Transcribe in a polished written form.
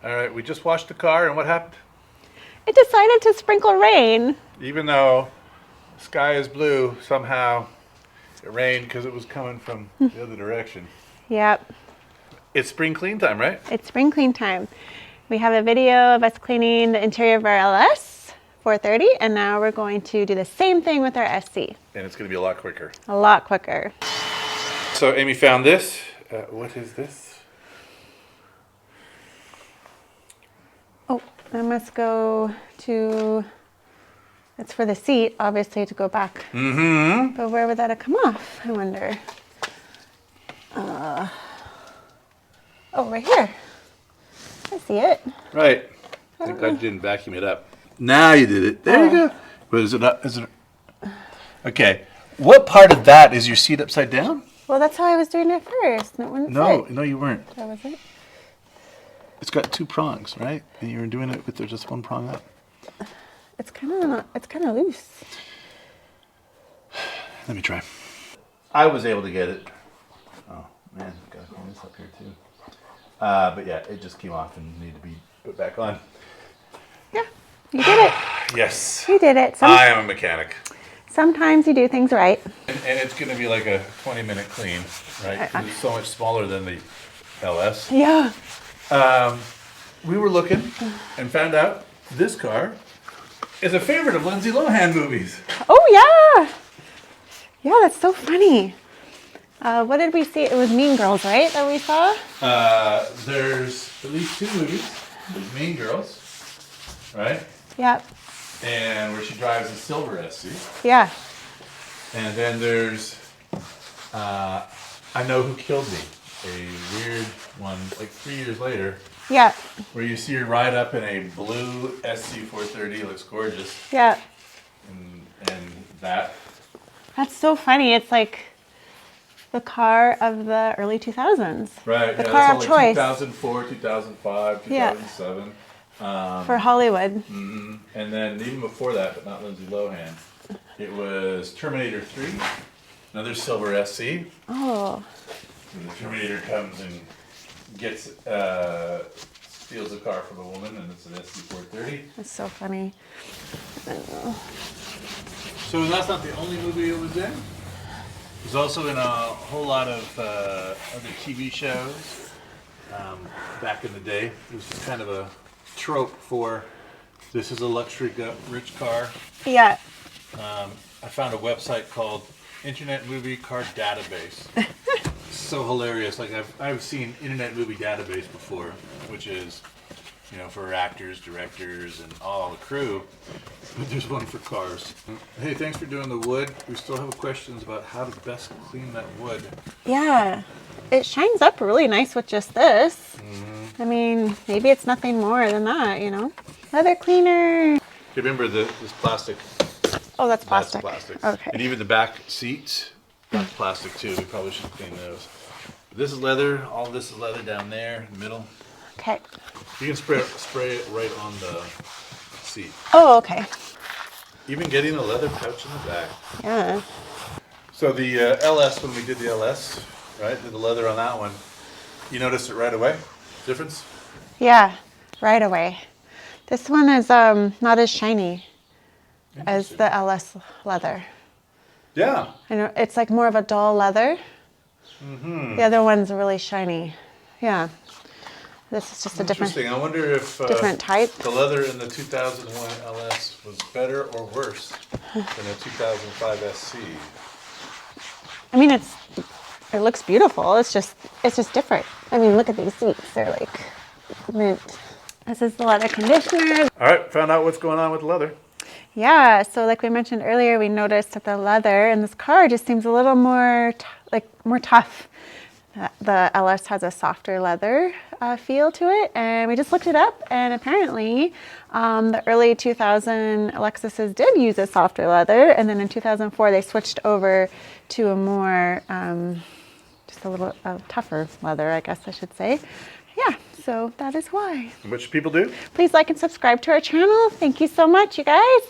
All right, we just washed the car, and what happened? It decided to sprinkle rain. Even though the sky is blue, somehow it rained because it was coming from the other direction. Yep. It's spring clean time, right? It's spring clean time. We have a video of us cleaning the interior of our LS 430, and now we're going to do the same thing with our SC. And it's going to be a lot quicker. A lot quicker. So Amy found this. What is this? Oh, I must go to, it's for the seat, obviously, to go back. Mm-hmm. But where would that have come off, I wonder? Oh, right here. I see it. Right. Thank God you didn't vacuum it up. Now you did it. There you go. But is it up? Is it? Okay. What part of that is your seat upside down? Well, that's how I was doing it first. No, you weren't. That was it. It's got two prongs, right? And you were doing it with just one prong up. It's kind of loose. Let me try. I was able to get it. Oh man, gotta clean this up here too. But yeah, it just came off and needed to be put back on. Yeah, you did it. Yes. You did it. I am a mechanic. Sometimes you do things right. And it's going to be like a 20-minute clean, right? 'Cause it's so much smaller than the LS. Yeah. We were looking and found out this car is a favorite of Lindsay Lohan movies. Oh, yeah. Yeah, that's so funny. What did we see? It was Mean Girls, right, that we saw? There's at least two movies. There's Mean Girls, right? Yep. And where she drives a silver SC. Yeah. And then there's I Know Who Killed Me, a weird one, like 3 years later. Yeah. Where you see her ride up in a blue SC430, looks gorgeous. Yeah. And that. That's so funny. It's like the car of the early 2000s. Right. The yeah, car that's of all like choice. 2004, 2005, 2007. For Hollywood. Mm-hmm. And then even before that, but not Lindsay Lohan, it was Terminator 3, another silver SC. Oh. And the Terminator comes and gets steals a car from a woman, and it's an SC430. That's so funny. So that's not the only movie it was in. It was also in a whole lot of other TV shows back in the day. It was just kind of a trope for this is a luxury rich car. Yeah. I found a website called Internet Movie Car Database. So hilarious. Like I've seen Internet Movie Database before, which is, you know, for actors, directors, and all the crew. But there's one for cars. Hey, thanks for doing the wood. We still have questions about how to best clean that wood. Yeah. It shines up really nice with just this. Mm-hmm. I mean, maybe it's nothing more than that, you know? Leather cleaner. You remember this plastic? Oh, that's plastic. That's plastic. Okay. And even the back seats, that's plastic too. We probably should clean those. This is leather. All this is leather down there in the middle. Okay. You can spray it right on the seat. Oh, okay. Even getting a leather pouch in the back. Yeah. So the LS, when we did the LS, right, did the leather on that one, you noticed it right away? Difference? Yeah, right away. This one is not as shiny as the LS leather. Yeah. I know it's like more of a dull leather. Mm-hmm. The other one's really shiny. Yeah. This is just a different. Interesting. I wonder if different type. The leather in the 2001 LS was better or worse than a 2005 SC. I mean, it looks beautiful. It's just different. I mean, look at these seats. They're like mint. This is the leather conditioner. All right, found out what's going on with the leather. Yeah, so like we mentioned earlier, we noticed that the leather in this car just seems a little more more tough. The LS has a softer leather feel to it, and we just looked it up, and apparently the early 2000 Lexuses did use a softer leather, and then in 2004 they switched over to a more, just a little tougher leather, I guess I should say. Yeah, so that is why. What should people do? Please like and subscribe to our channel. Thank you so much, you guys.